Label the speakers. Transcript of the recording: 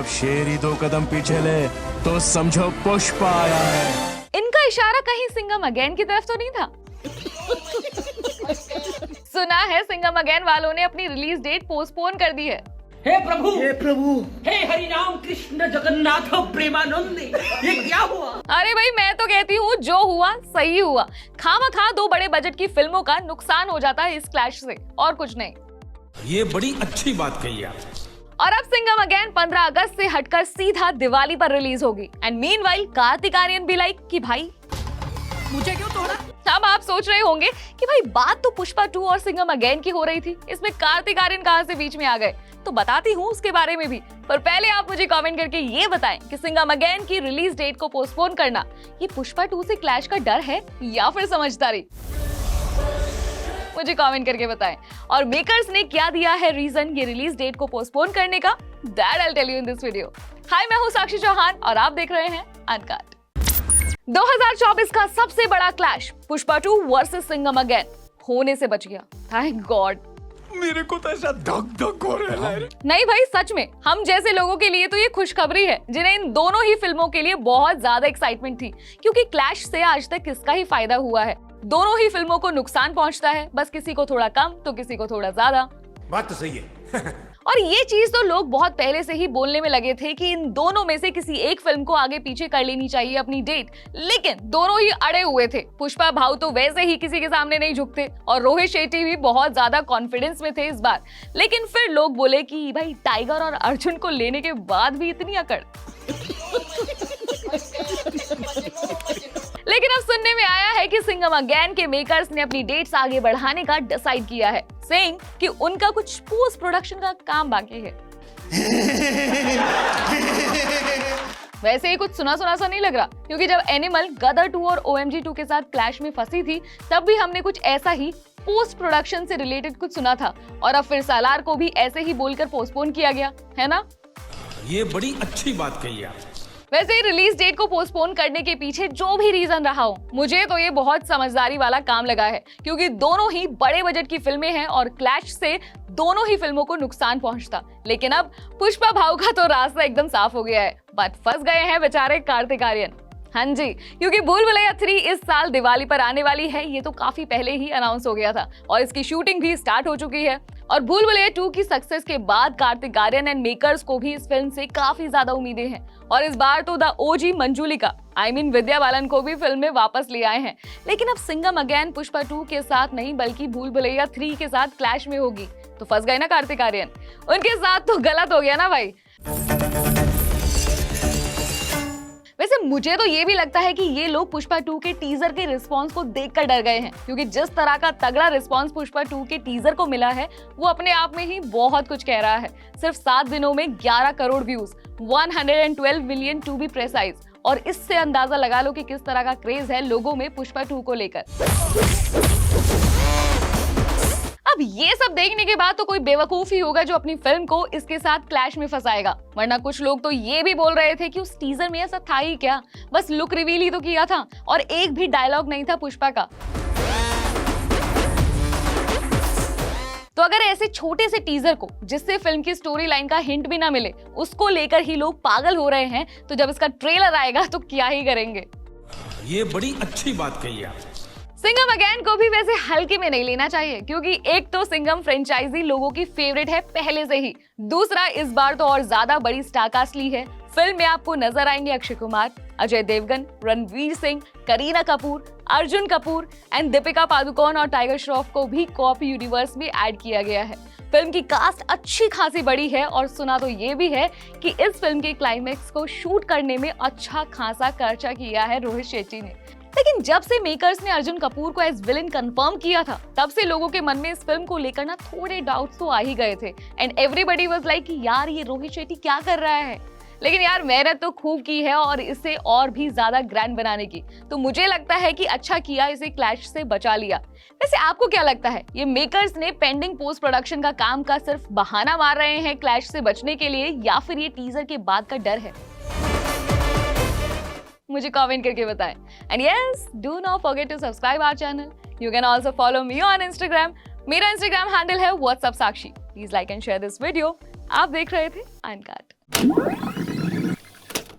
Speaker 1: जब शेर ही 2 कदम पीछे ले तो समझो पुष्पा आया है।
Speaker 2: इनका इशारा कहीं सिंघम अगेन की तरफ तो नहीं था? सुना है सिंघम अगेन वालों ने अपनी रिलीज डेट पोस्टपोन कर दी है।
Speaker 3: हे प्रभु, हे हरि राम कृष्ण जगन्नाथ प्रेमानंद, ये क्या हुआ?
Speaker 2: अरे भाई मैं तो कहती हूँ जो हुआ सही हुआ। खामखा 2 बड़े बजट की फिल्मों का नुकसान हो जाता है इस क्लैश से, और कुछ नहीं।
Speaker 4: ये बड़ी अच्छी बात कही आप।
Speaker 2: और अब सिंघम अगेन 15 अगस्त से हटकर सीधा दिवाली पर रिलीज होगी। एंड मीनवाइल कार्तिक आर्यन भी लाइक कि भाई
Speaker 3: मुझे क्यों तोड़ा?
Speaker 2: अब आप सोच रहे होंगे कि भाई बात तो पुष्पा 2 और सिंघम अगेन की हो रही थी, इसमें कार्तिक आर्यन कहां से बीच में आ गए? तो बताती हूँ उसके बारे में भी, पर पहले आप मुझे कमेंट करके ये बताएं कि सिंघम अगेन की रिलीज डेट को पोस्टपोन करना ये पुष्पा 2 से क्लैश का डर है या फिर समझदारी? मुझे कमेंट करके बताएं। और मेकर्स ने क्या दिया है रीजन ये रिलीज डेट को पोस्टपोन करने का? That I will tell you in this video. Hi, मैं हूँ साक्षी चौहान और आप देख रहे हैं अनकट। 2024 का सबसे बड़ा clash Pushpa 2 versus Singham again होने से बच गया, थैंक गॉड।
Speaker 1: मेरे को तो ऐसा धक धक हो रहा है।
Speaker 2: नहीं भाई सच में, हम जैसे लोगों के लिए तो ये खुशखबरी है जिन्हें इन दोनों ही फिल्मों के लिए बहुत ज्यादा एक्साइटमेंट थी, क्योंकि क्लैश से आज तक किसका ही फायदा हुआ है। दोनों ही फिल्मों को नुकसान पहुंचता है, बस किसी को थोड़ा कम तो किसी को थोड़ा ज्यादा।
Speaker 4: बात तो सही है।
Speaker 2: और ये चीज तो लोग बहुत पहले से ही बोलने में लगे थे कि इन दोनों में से किसी एक फिल्म को आगे पीछे कर लेनी चाहिए अपनी डेट, लेकिन दोनों ही अड़े हुए थे। पुष्पा भाऊ तो वैसे ही किसी के सामने नहीं झुकते और रोहित शेट्टी भी बहुत ज्यादा कॉन्फिडेंस में थे इस बार। लेकिन फिर लोग बोले कि भाई टाइगर और अर्जुन को लेने के बाद भी इतनी अकड़। लेकिन अब सुनने में आया है कि सिंघम अगेन के मेकर्स ने अपनी डेट्स आगे बढ़ाने का डिसाइड किया है, सेइंग कि उनका कुछ पोस्ट प्रोडक्शन का काम बाकी है। वैसे ही कुछ सुना सुना सा नहीं लग रहा, क्योंकि जब एनिमल, गदर 2 और OMG 2 के साथ क्लैश में फंसी थी तब भी हमने कुछ ऐसा ही पोस्ट प्रोडक्शन से रिलेटेड कुछ सुना था, और अब फिर सालार को भी ऐसे ही बोलकर पोस्टपोन किया गया है ना।
Speaker 4: ये बड़ी अच्छी बात कही आप।
Speaker 2: वैसे ही रिलीज डेट को पोस्टपोन करने के पीछे जो भी रीजन रहा हो, मुझे तो ये बहुत समझदारी वाला काम लगा है, क्योंकि दोनों ही बड़े बजट की फिल्में हैं और क्लैश से दोनों ही फिल्मों को नुकसान पहुंचता। लेकिन अब पुष्पा भाऊ का तो रास्ता एकदम साफ हो गया है, बट फंस गए हैं बेचारे कार्तिक आर्यन। हाँ जी, क्योंकि भूल भुलैया 3 इस साल दिवाली पर आने वाली है, ये तो काफी पहले ही अनाउंस हो गया था और इसकी शूटिंग भी स्टार्ट हो चुकी है। और भूल भुलैया 2 की सक्सेस के बाद कार्तिक आर्यन एंड मेकर्स को भी इस फिल्म से काफी ज्यादा उम्मीदें हैं, और इस बार तो द OG मंजुलिका विद्या बालन को भी फिल्म में वापस ले आए हैं। लेकिन अब सिंघम अगेन पुष्पा 2 के साथ नहीं बल्कि भूल भुलैया 3 के साथ क्लैश में होगी, तो फंस गए ना कार्तिक आर्यन। उनके साथ तो गलत हो गया ना भाई। वैसे मुझे तो ये भी लगता है कि ये लोग पुष्पा 2 के टीजर के रिस्पांस को देखकर डर गए हैं, क्योंकि जिस तरह का तगड़ा रिस्पांस पुष्पा 2 के टीजर को मिला है वो अपने आप में ही बहुत कुछ कह रहा है। सिर्फ 7 दिनों में 11 crore views, 112 million to be precise, और इससे अंदाजा लगा लो कि किस तरह का क्रेज है लोगों में पुष्पा 2 को लेकर। अब ये सब देखने के बाद तो कोई बेवकूफ ही होगा जो अपनी फिल्म को इसके साथ क्लैश में फंसाएगा, वरना कुछ लोग तो ये भी बोल रहे थे कि उस टीजर में ऐसा था ही क्या, बस लुक रिवील ही तो किया था और एक भी डायलॉग नहीं था पुष्पा का। तो अगर ऐसे छोटे से टीजर को, जिससे फिल्म की स्टोरी लाइन का हिंट भी ना मिले, उसको लेकर ही लोग पागल हो रहे हैं, तो जब इसका ट्रेलर आएगा तो क्या ही करेंगे।
Speaker 4: ये बड़ी अच्छी बात कही आप।
Speaker 2: सिंघम अगेन को भी वैसे हल्के में नहीं लेना चाहिए, क्योंकि एक तो सिंघम फ्रेंचाइजी लोगों की फेवरेट है पहले से ही, दूसरा इस बार तो और ज्यादा बड़ी स्टार कास्ट ली है। फिल्म में आपको नजर आएंगे अक्षय कुमार, अजय देवगन, रणवीर सिंह, करीना कपूर, अर्जुन कपूर एंड दीपिका पादुकोण और टाइगर श्रॉफ को भी कॉप यूनिवर्स में ऐड किया गया है। फिल्म की कास्ट अच्छी खासी बड़ी है, और सुना तो ये भी है कि इस फिल्म के क्लाइमैक्स को शूट करने में अच्छा खासा खर्चा किया है रोहित शेट्टी ने। लेकिन जब से मेकर्स ने अर्जुन कपूर को एज विलेन कंफर्म किया था, तब से लोगों के मन में इस फिल्म को लेकर ना थोड़े डाउट्स तो आ ही गए थे, एंड एवरीबॉडी वाज लाइक कि यार ये रोहित शेट्टी क्या कर रहा है। लेकिन यार मेहनत तो खूब की है और इसे और भी ज्यादा ग्रैंड बनाने की, तो मुझे लगता है कि अच्छा किया इसे क्लैश से बचा लिया। वैसे आपको क्या लगता है, ये मेकर्स ने पेंडिंग पोस्ट प्रोडक्शन का काम का सिर्फ बहाना मार रहे हैं क्लैश से बचने के लिए, या फिर ये टीजर के बाद का डर है? मुझे कमेंट करके बताएं। And yes, do not forget to subscribe our channel. You can also follow me on Instagram. मेरा इंस्टाग्राम हैंडल है WhatsApp Sakshi. Please like and share this video. आप देख रहे थे अनकट।